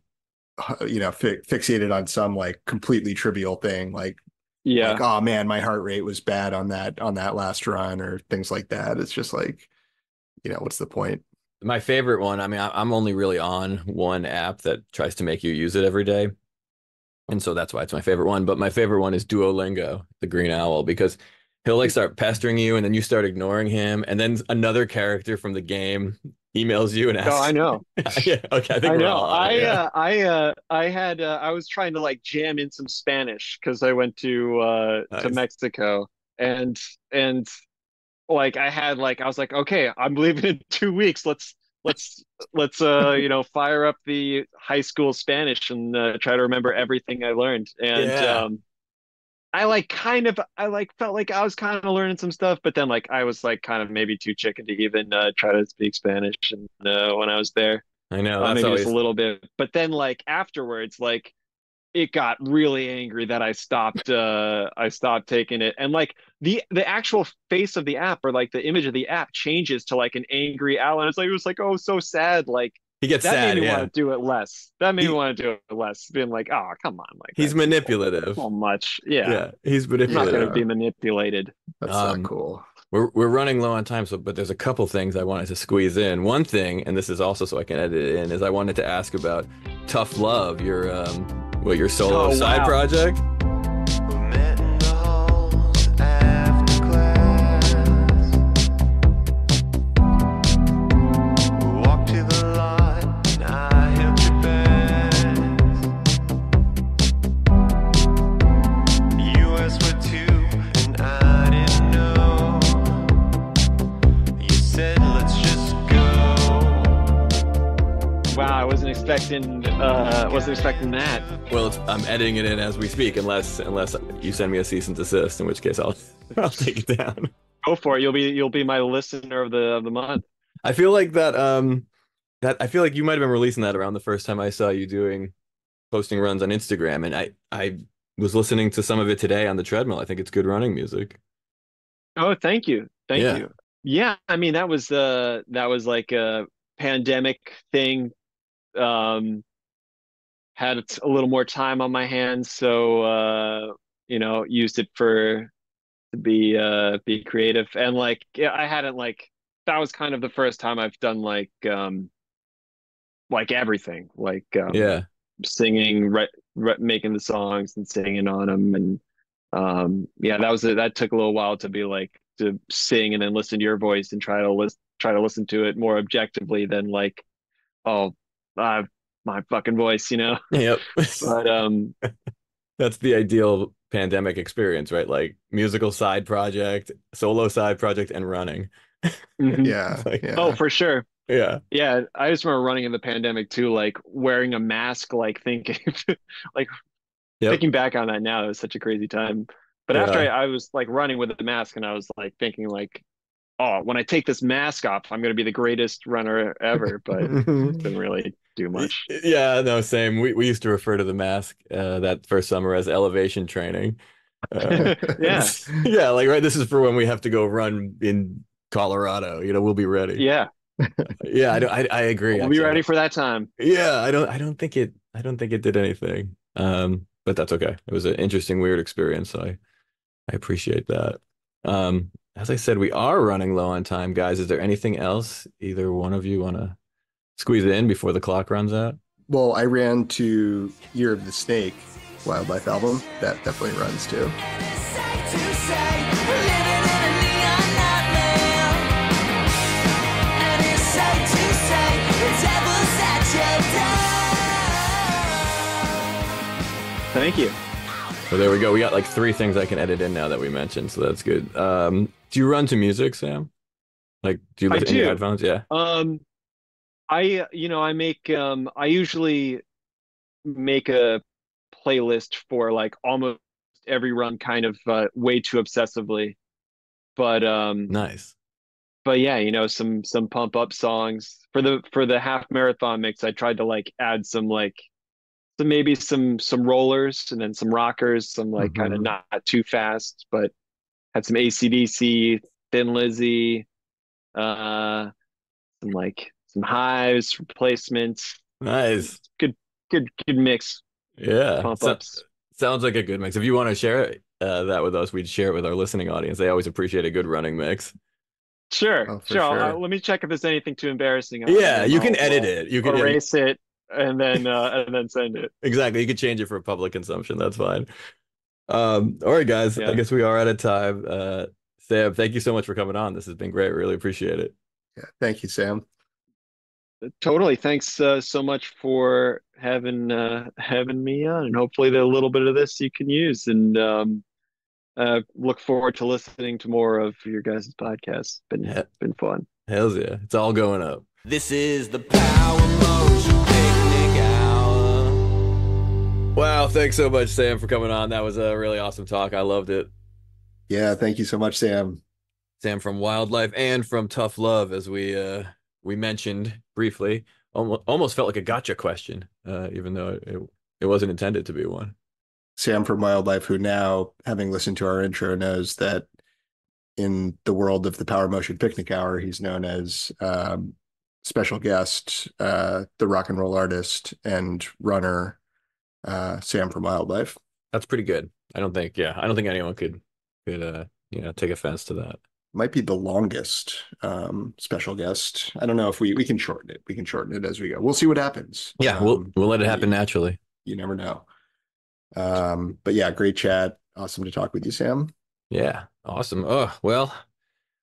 fixated on some like completely trivial thing like, Yeah. oh man, my heart rate was bad on that last run or things like that. It's just like, what's the point? My favorite one, I mean, I'm only really on one app that tries to make you use it every day. And so that's why it's my favorite one. But my favorite one is Duolingo, the Green Owl, because he'll like start pestering you and then you start ignoring him. And then another character from the game emails you and Oh, I asks, know. yeah, okay, I think I we're know. all on it. Yeah. I was trying to like jam in some Spanish because I went to Nice. Mexico and and like I was like, okay, I'm leaving in 2 weeks. Let's fire up the high school Spanish and try to remember everything I learned. And Yeah. I like felt like I was kind of learning some stuff, but then like I was like kind of maybe too chicken to even try to speak Spanish and when I was there. I know. That's Maybe just a always little bit. But then like afterwards, like it got really angry that I stopped taking it. And like the actual face of the app or like the image of the app changes to like an angry owl. And it was like, oh, so sad. Like he gets that made sad, me want yeah. to do it less. That made me He want to do it less. Being like, oh, come on, like he's that's so manipulative. much. Yeah. Yeah, he's I'm not gonna manipulative. be Yeah, manipulated. that's not Um, cool. we're running low on time, so but there's a couple things I wanted to squeeze in. One thing, and this is also so I can edit it in, is I wanted to ask about Tough Love, your solo Oh side wow. project. We met in the halls after class. We walked to the lot and I held your back. You asked where to and I didn't know. You said let's just go. Wow, I wasn't expecting that. Well, I'm editing it in as we speak, unless you send me a cease and desist, in which case I'll take it down. Go for it. You'll be my listener of the month. I feel like that I feel like you might have been releasing that around the first time I saw you doing posting runs on Instagram, and I was listening to some of it today on the treadmill. I think it's good running music. Oh, thank you. Thank Yeah. you. Yeah, I mean that was like a pandemic thing. Um had a little more time on my hands, so used it for to be creative and like yeah, I hadn't like that was kind of the first time I've done like everything, like Yeah. singing, making the songs and singing on them and yeah, that took a little while to be like to sing and then listen to your voice and try to listen to it more objectively than like oh uh, my fucking voice, you know. Yep. But That's the ideal pandemic experience, right? Like musical side project, solo side project, and running. mhm. Yeah, Like, Oh, yeah. for sure. yeah. Yeah, I just remember running in the pandemic too, like wearing a mask, like thinking, like Yep. thinking back on that now, it was such a crazy time. But after Yeah. I was like running with the mask, and I was like thinking, like, oh, when I take this mask off, I'm going to be the greatest runner ever. But didn't really do much. Yeah, no, same. We used to refer to the mask that first summer as elevation training. Uh, Yeah, yeah, like right, this is for when we have to go run in Colorado. We'll be ready. yeah, Yeah, I agree. we'll be Actually, ready for that time. yeah, I don't think it did anything. But that's okay. It was an interesting, weird experience. So I appreciate that. As I said, we are running low on time, guys. Is there anything else either one of you want to squeeze it in before the clock runs out? Well, I ran to Year of the Snake Wildlife album. That definitely runs too. Thank you. So there we go. We got like three things I can edit in now that we mentioned, so that's good. Do you run to music, Sam? Like, do you I listen in your do. headphones? Yeah. I make I usually make a playlist for like almost every run kind of way too obsessively. But Nice. yeah, some pump up songs for the half marathon mix. I tried to like add some like maybe some rollers and then some rockers, some like kind of Hmm. not too fast, but had some AC/DC, Thin Lizzy, uh some highs, replacements. Nice. Good mix. Yeah. Pump ups. Sounds like a good mix. If you want to share that with us, we'd share it with our listening audience. They always appreciate a good running mix. Sure, Oh, for sure. sure. Let me check if there's anything too embarrassing on it, Yeah, and you can edit it. You can erase it and then send it. exactly. You can change it for public consumption. That's fine. All right, guys. I Yeah, guess we are out of time. Sam, thank you so much for coming on. This has been great. Really appreciate it. Yeah. Thank you, Sam. totally. Thanks so much for having me on, and hopefully a little bit of this you can use. And look forward to listening to more of your guys' podcasts. Been fun. Hells yeah. It's all going up. This is the Power Motion Picnic Hour. Wow, thanks so much, Sam, for coming on. That was a really awesome talk. I loved it. Yeah. Thank you so much, Sam. Sam from Wildlife and from Tough Love, as we mentioned briefly. Almost felt like a gotcha question, even though it wasn't intended to be one. Sam from Wildlife, who now, having listened to our intro, knows that in the world of the Power Motion Picnic Hour, he's known as special guest, the rock and roll artist and runner, Sam from Wildlife. That's pretty good. I don't think anyone could take offense to that. Might be the longest special guest. I don't know if we can shorten it. We can shorten it as we go. We'll see what happens. Yeah, we'll let it happen naturally. You never know. But yeah, great chat. Awesome to talk with you, Sam. Yeah, awesome. Oh, well,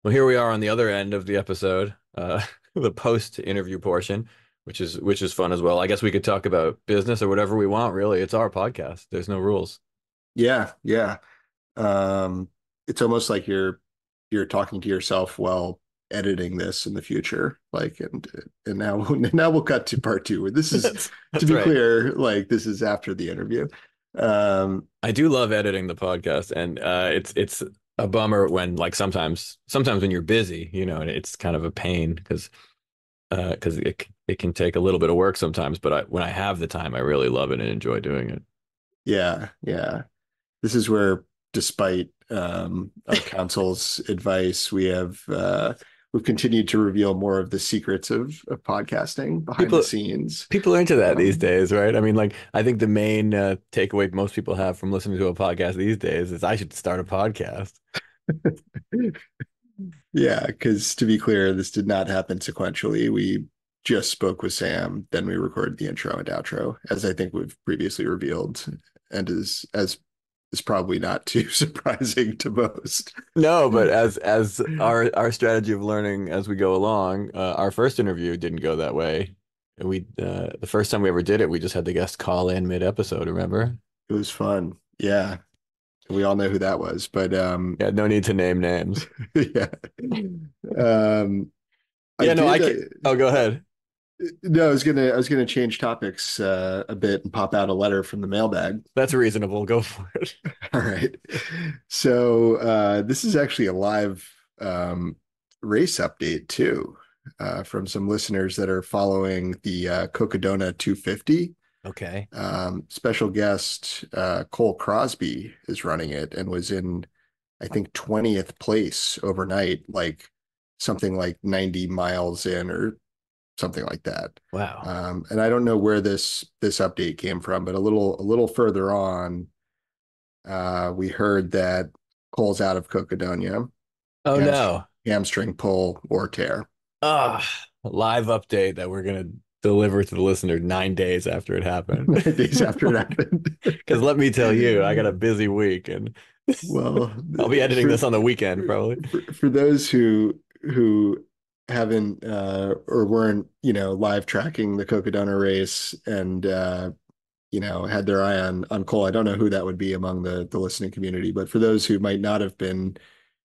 here we are on the other end of the episode, the post-interview portion, which is fun as well. I guess we could talk about business or whatever we want, really. It's our podcast. There's no rules. Yeah, yeah. It's almost like you're talking to yourself while editing this in the future. And now we'll cut to part two. This is That's to be right. clear, this is after the interview. I do love editing the podcast, and it's a bummer when sometimes when you're busy, and it's kind of a pain because it can take a little bit of work sometimes. But when I have the time, I really love it and enjoy doing it. Yeah, yeah. This is where, despite our counsel's advice, we've continued to reveal more of the secrets of podcasting behind the scenes. People are into that these days, right? I mean, I think the main takeaway most people have from listening to a podcast these days is I should start a podcast. Yeah, because to be clear, this did not happen sequentially. We just spoke with Sam, then we recorded the intro and outro, as I think we've previously revealed, and is probably not too surprising to most. No, but as our strategy of learning as we go along, our first interview didn't go that way. The first time we ever did it, we just had the guest call in mid-episode, remember? It was fun. Yeah. We all know who that was, but yeah, no need to name names. Yeah. Go ahead. No, I was gonna change topics a bit and pop out a letter from the mailbag. That's reasonable. Go for it. All right. So this is actually a live race update too, from some listeners that are following the Cocodona 250. Okay. Special guest Cole Crosby is running it and was in, I think, 20th place overnight, something like 90 miles in or something like that. Wow. And I don't know where this update came from, but a little further on, we heard that Cole's out of Cocodona. Oh no. Hamstring pull or tear. Live update that we're gonna deliver to the listener 9 days after it happened. 9 days after it happened. Because let me tell you, I got a busy week, and well, I'll be editing this on the weekend probably. For those who haven't or weren't live tracking the Cocodona race and had their eye on Cole, I don't know who that would be among the listening community, but for those who might not have been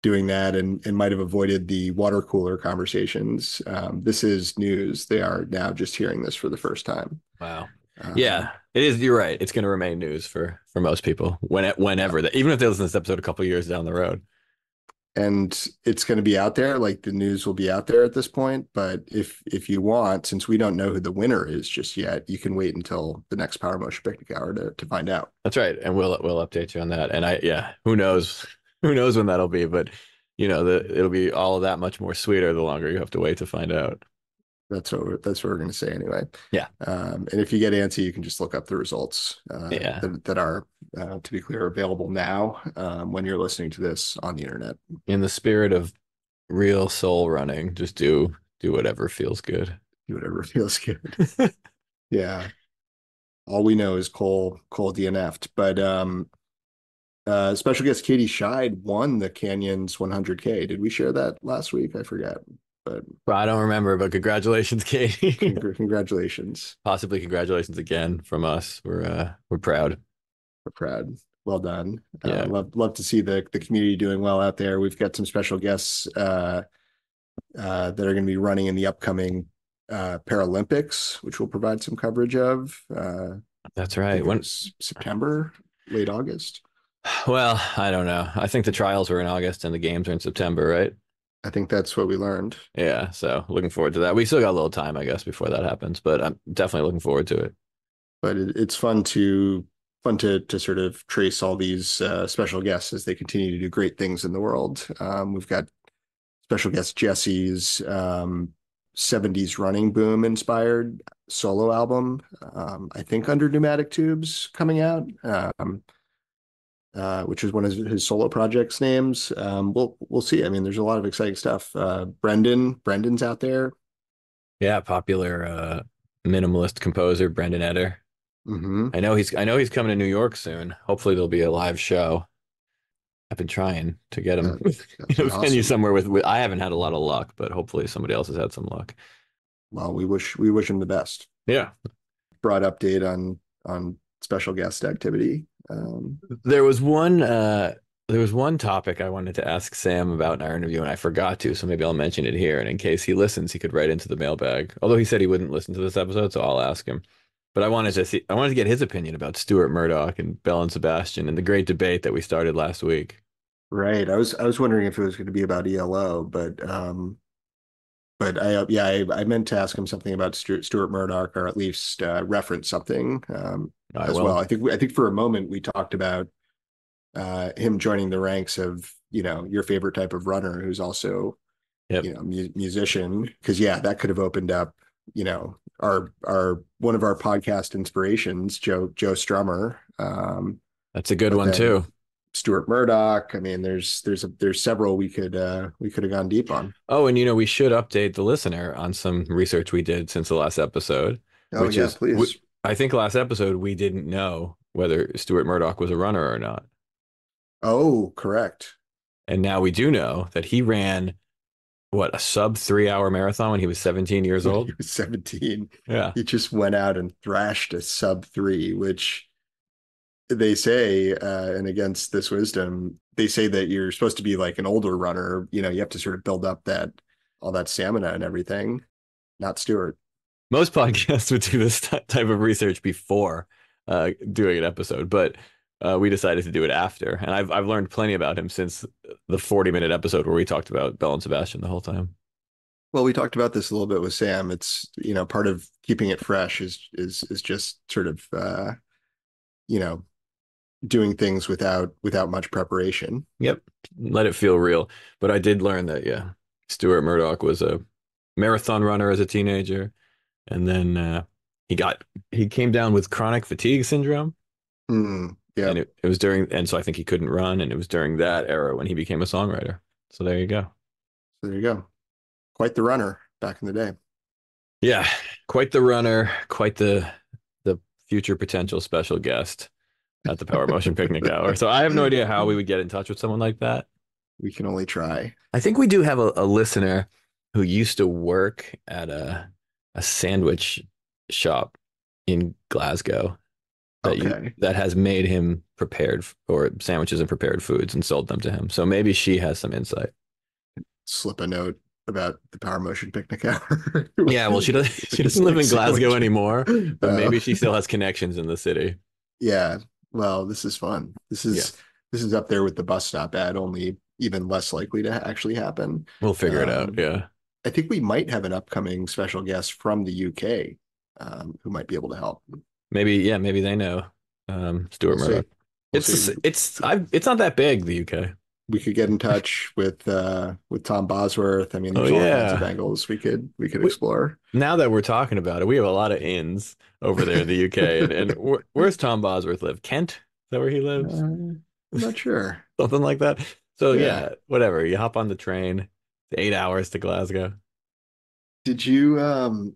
doing that and might have avoided the water cooler conversations, this is news. They are now just hearing this for the first time. Wow. Yeah, it is. You're right. It's going to remain news for most people whenever even if they listen to this episode a couple of years down the road. And it's going to be out there, the news will be out there at this point. But if you want, since we don't know who the winner is just yet, you can wait until the next Power Motion Picnic Hour to find out. That's right. And we'll update you on that. And who knows when that'll be, but it'll be all of that much more sweeter the longer you have to wait to find out. That's what we're going to say anyway. Yeah. And if you get antsy, you can just look up the results Yeah. that are, to be clear, available now when you're listening to this on the internet. In the spirit of real soul running, just do whatever feels good. Do whatever feels good. Yeah. All we know is Cole DNF'd, but special guest Katie Scheid won the Canyons 100K. Did we share that last week? I forgot, but I don't remember, but congratulations, Katie. congratulations. Possibly congratulations again from us. We're proud. We're proud. Well done. Yeah. Love to see the community doing well out there. We've got some special guests that are going to be running in the upcoming Paralympics, which we'll provide some coverage of. That's right. When September, late August. Well, I don't know. I think the trials were in August and the games are in September, right? I think that's what we learned. Yeah, so looking forward to that. We still got a little time, I guess, before that happens, but I'm definitely looking forward to it. But it's fun to sort of trace all these special guests as they continue to do great things in the world. We've got special guest Jesse's 70s running boom inspired solo album, I think under Pneumatic Tubes, coming out. Which is one of his solo projects names. We'll see. I mean, there's a lot of exciting stuff. Brendan's out there. Yeah, popular minimalist composer Brendan Eder. Mm-hmm. I know he's coming to New York soon. Hopefully there'll be a live show. I've been trying to get him Awesome. venue somewhere with I haven't had a lot of luck, but hopefully somebody else has had some luck. Well, we wish him the best. Yeah. Broad update on special guest activity. There was one topic I wanted to ask Sam about in our interview, and I forgot to, so maybe I'll mention it here. And in case he listens, he could write into the mailbag. Although he said he wouldn't listen to this episode, so I'll ask him. But I wanted to get his opinion about Stuart Murdoch and Bell and Sebastian and the great debate that we started last week. Right. I was wondering if it was going to be about ELO, but I meant to ask him something about Stuart Murdoch, or at least reference something as well. I think for a moment we talked about him joining the ranks of your favorite type of runner who's also musician, because that could have opened up our one of our podcast inspirations, Joe Strummer. That's a good one too. Stuart Murdoch. I mean, there's several we could have gone deep on. Oh, and we should update the listener on some research we did since the last episode. Oh yeah, please. I think last episode we didn't know whether Stuart Murdoch was a runner or not. Oh, correct. And now we do know that he ran a sub 3-hour marathon when he was 17 years old. He was 17. Yeah. He just went out and thrashed a sub 3, which they say, and against this wisdom, they say that you're supposed to be like an older runner. You have to sort of build up all that stamina and everything. Not Stuart. Most podcasts would do this type of research before doing an episode, but we decided to do it after. And I've learned plenty about him since the 40-minute episode where we talked about Bell and Sebastian the whole time. Well, we talked about this a little bit with Sam. It's part of keeping it fresh is just sort of doing things without much preparation. Yep. Let it feel real. But I did learn that, Stuart Murdoch was a marathon runner as a teenager. And then he came down with chronic fatigue syndrome. Yeah. And it was and so I think he couldn't run. And it was during that era when he became a songwriter. So there you go. Quite the runner back in the day. Yeah. Quite the runner, quite the future potential special guest at the Power Motion Picnic Hour. So I have no idea how we would get in touch with someone like that. We can only try. I think we do have a listener who used to work at a sandwich shop in Glasgow that has made him prepared or sandwiches and prepared foods and sold them to him. So maybe she has some insight. Slip a note about the Power Motion Picnic Hour. Yeah, well, she doesn't live in Glasgow anymore, but maybe she still has connections in the city. Yeah. Well, this is fun. This is up there with the bus stop ad, only even less likely to actually happen. We'll figure it out. Yeah. I think we might have an upcoming special guest from the UK who might be able to help. Maybe they know Stuart Murdoch. It's not that big, the UK. we could get in touch with Tom Bosworth. I mean, Oh there's all kinds of yeah. angles we could We, explore. now that we're talking about it, we have a lot of inns over there in the UK. And where's Tom Bosworth live? Kent? Is that where he lives? I'm not sure. Something like that. So Yeah. yeah, whatever. You hop on the train, 8 hours to Glasgow. Did you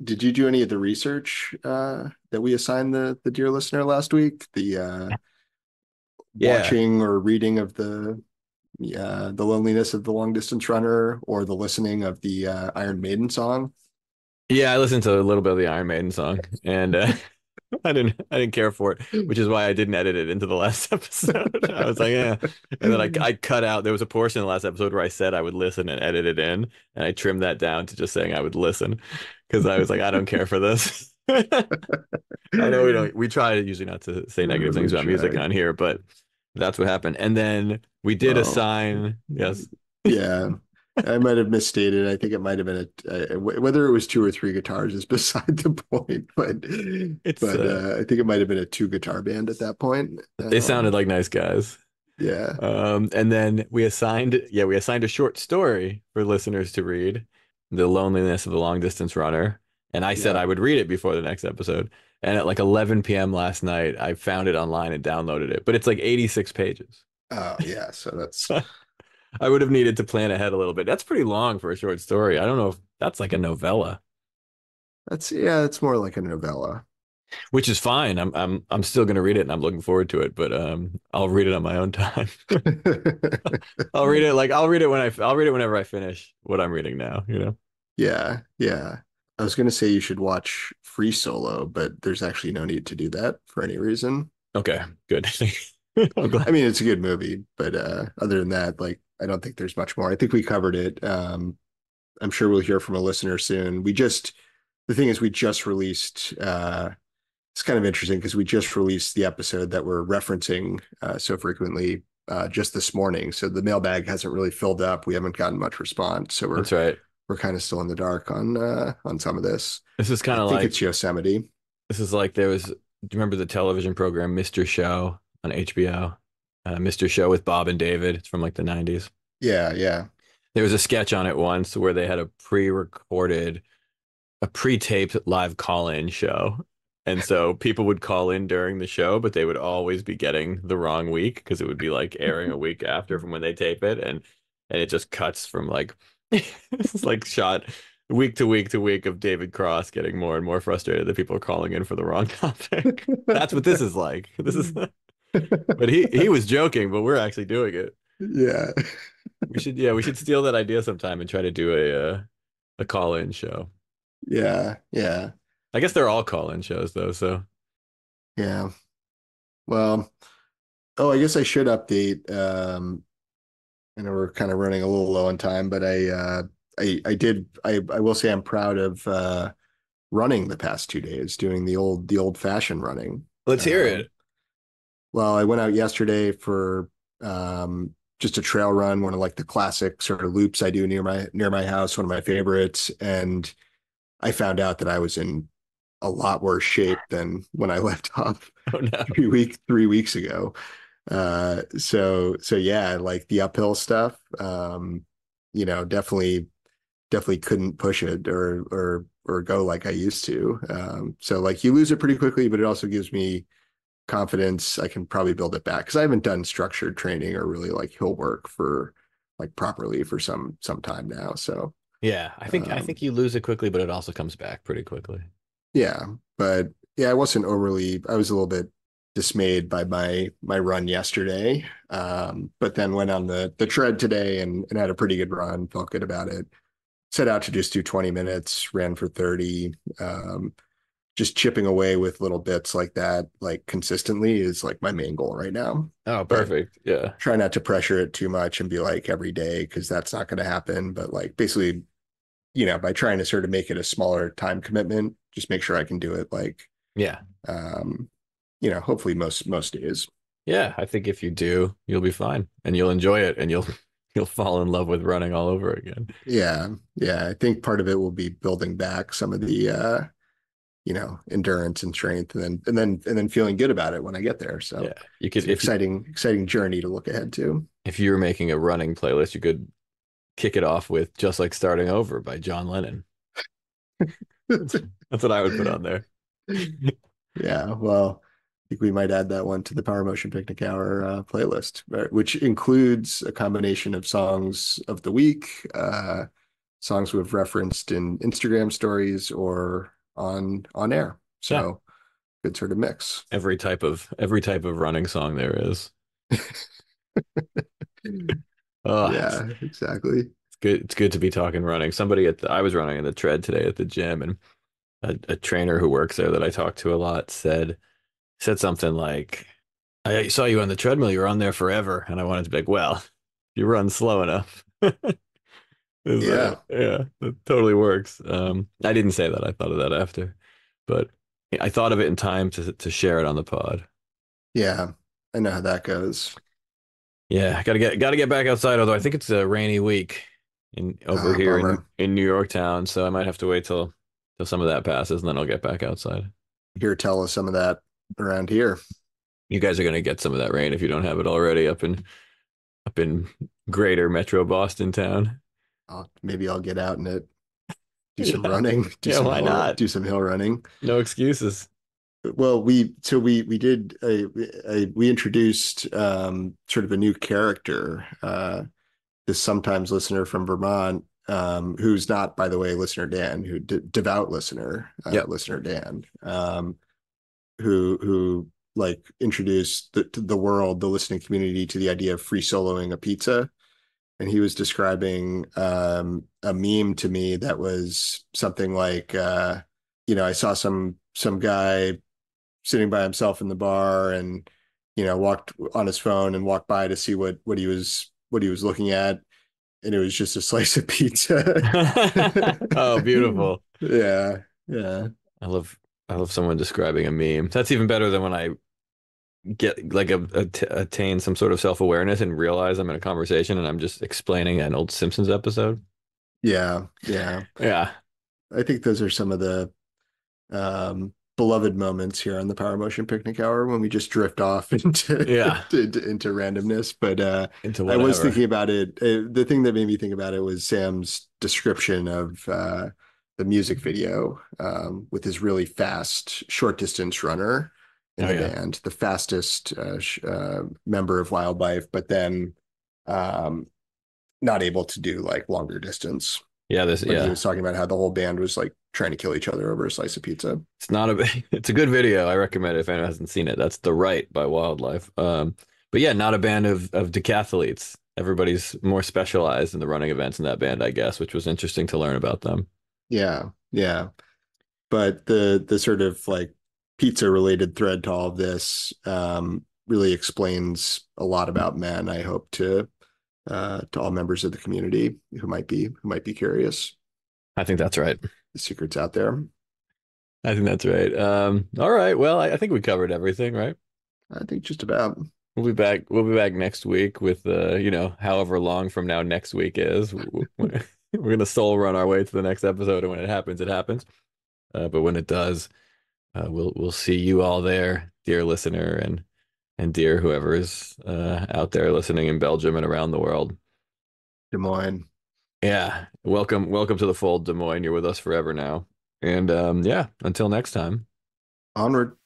did you do any of the research that we assigned the dear listener last week? The Yeah. watching or reading of the loneliness of the long distance runner or the listening of the Iron Maiden song? Yeah, I listened to a little bit of the Iron Maiden song and I didn't care for it, which is why I didn't edit it into the last episode. I was like, yeah. And then I cut out there was a portion in the last episode where I said I would listen and edit it in, and I trimmed that down to just saying I would listen because I was like, I don't care for this. I know we try usually not to say negative We things about music try. on here, but that's what happened. And then we did Well, assign, yes. yeah, I might have misstated. I think it might have been whether it was two or three guitars is beside the point, but It's I think it might have been a two guitar band at that point. they sounded like nice guys. Yeah, And then we assigned a short story for listeners to read, The Loneliness of the Long Distance Runner. And I said yeah. I would read it before the next episode. And at like 11 p.m. last night, I found it online and downloaded it. But it's like 86 pages. Oh, yeah. So that's I would have needed to plan ahead a little bit. That's pretty long for a short story. I don't know if that's like a novella, yeah. It's more like a novella. which is fine. I'm still gonna read it and I'm looking forward to it, but I'll read it on my own time. I'll read it whenever I finish what I'm reading now, you know. Yeah, yeah. I was gonna say you should watch Free Solo, but there's actually no need to do that for any reason. Okay, good. I'm I glad. mean, it's a good movie, but other than that, like, I don't think there's much more. I think we covered it. I'm sure we'll hear from a listener soon. The thing is, we just released. It's kind of interesting because we just released the episode that we're referencing so frequently just this morning. So the mailbag hasn't really filled up. We haven't gotten much response, so we're That's right. we're kind of still in the dark on some of this. This is I kind of think like it's Yosemite. this is like there was. Do you remember the television program Mr. Show on HBO? Mr. Show with Bob and David. It's from like the 90s. Yeah, yeah. There was a sketch on it once where they had a pre-taped live call-in show. And so people would call in during the show, but they would always be getting the wrong week because it would be like airing a week after from when they tape it, and it just cuts from like it's like shot week to week to week of David Cross getting more and more frustrated that people are calling in for the wrong topic. That's what this is like. This is but he was joking, but we're actually doing it. Yeah. We should steal that idea sometime and try to do a call-in show. Yeah, yeah, I guess they're all call-in shows though, so yeah. Well, oh, I guess I should update. I know we're kind of running a little low on time, but I will say I'm proud of running the past 2 days, doing the old fashioned running. let's hear Um, it. well, I went out yesterday for just a trail run, one of like the classic sort of loops I do near my house, one of my favorites, and I found out that I was in a lot worse shape than when I left off Oh no. 3 weeks ago. So yeah, like the uphill stuff, definitely couldn't push it or go like I used to. So like you lose it pretty quickly, but it also gives me confidence. I can probably build it back because I haven't done structured training or really like hill work for like properly for some time now. So Yeah, I think um, you lose it quickly, but it also comes back pretty quickly. yeah, but yeah, I was a little bit dismayed by my run yesterday. But then went on the tread today and had a pretty good run, felt good about it. Set out to just do 20 minutes, ran for 30. Just chipping away with little bits like that, like consistently is like my main goal right now. Oh, But perfect. Yeah. try not to pressure it too much and be like every day because that's not going to happen. But like basically, by trying to sort of make it a smaller time commitment, just make sure I can do it like Yeah. um, hopefully most days. Yeah, I think if you do, you'll be fine and you'll enjoy it and you'll fall in love with running all over again. Yeah. Yeah. I think part of it will be building back some of endurance and strength, and then feeling good about it when I get there. So Yeah, you it's could an exciting journey to look ahead to. if you were making a running playlist, you could kick it off with "Just Like Starting Over" by John Lennon. That's what I would put on there. Yeah, well, I think we might add that one to the Power Motion Picnic Hour playlist, which includes a combination of songs of the week, songs we've referenced in Instagram stories or on air. Yeah, So good sort of mix. every type of running song there is. Oh, Yeah, exactly. it's good. It's good to be talking running. I was running in the tread today at the gym, and a trainer who works there that I talk to a lot said something like, "I saw you on the treadmill. You were on there forever." And I wanted to be like, "Well, you run slow enough." Yeah, Yeah, it totally works. I didn't say that. I thought of that after, but I thought of it in time to share it on the pod. yeah, I know how that goes. Yeah, gotta get back outside. Although I think it's a rainy week in over Ah, here bummer. in New York town, so I might have to wait till some of that passes, and then I'll get back outside. Here, tell us some of that around here. You guys are gonna get some of that rain if you don't have it already up in greater Metro Boston town. Maybe I'll get out and do some Yeah, running, yeah, why not? do some hill running. No excuses. Well, we did we introduced sort of a new character, this sometimes listener from Vermont, who's not, by the way, listener Dan, who devout listener, Yep. listener Dan, who like introduced the world, the listening community, to the idea of free soloing a pizza. And he was describing a meme to me that was something like, I saw some guy sitting by himself in the bar, and walked on his phone and walked by to see what he was looking at, and it was just a slice of pizza. Oh, beautiful. Yeah, yeah, I love someone describing a meme. That's even better than when I get like attain some sort of self-awareness and realize I'm in a conversation and I'm just explaining an old Simpsons episode. yeah. Yeah. I think those are some of the beloved moments here on the Power Motion Picnic Hour, when we just drift off into Yeah. into randomness. But Into I was whatever. thinking about it. The thing that made me think about it was Sam's description of the music video, with his really fast short distance runner in Oh, the yeah. band, the fastest member of Wildlife, but then not able to do like longer distance. Yeah, When he was talking about how the whole band was like trying to kill each other over a slice of pizza. It's not it's a good video. I recommend it if anyone hasn't seen it. That's The Right by Wildlife. But yeah, not a band of decathletes. Everybody's more specialized in the running events in that band, I guess, which was interesting to learn about them. Yeah, yeah. But the sort of like pizza related thread to all of this really explains a lot about men, I hope, to all members of the community who might be curious. I think that's right. The secret's out there. I think that's right. All right. Well, I think we covered everything, right? I think just about. We'll be back. We'll be back next week with however long from now next week is. We're gonna soul run our way to the next episode, and when it happens, it happens. But when it does, we'll see you all there, dear listener, and dear whoever is out there listening in Belgium and around the world. Des Moines. Yeah, welcome to the fold, Des Moines. You're with us forever now, and yeah, until next time. Onward.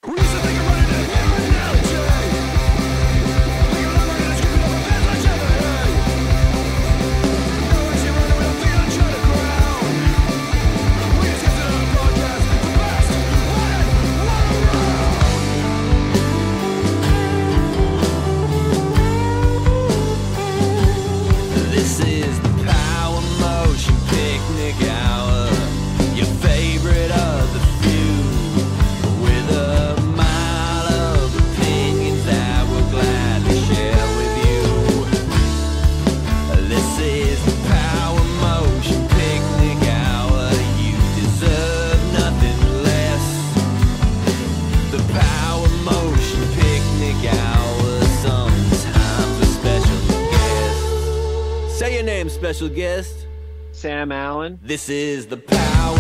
This is the Power Motion Picnic Hour, your favorite of the few, with a mile of opinions that we'll gladly share with you. This is the Power Motion Picnic Hour, you deserve nothing less. The Power Motion Picnic Hour, sometimes with special guests. Say your name, special guest. Sam Allen. This is the Power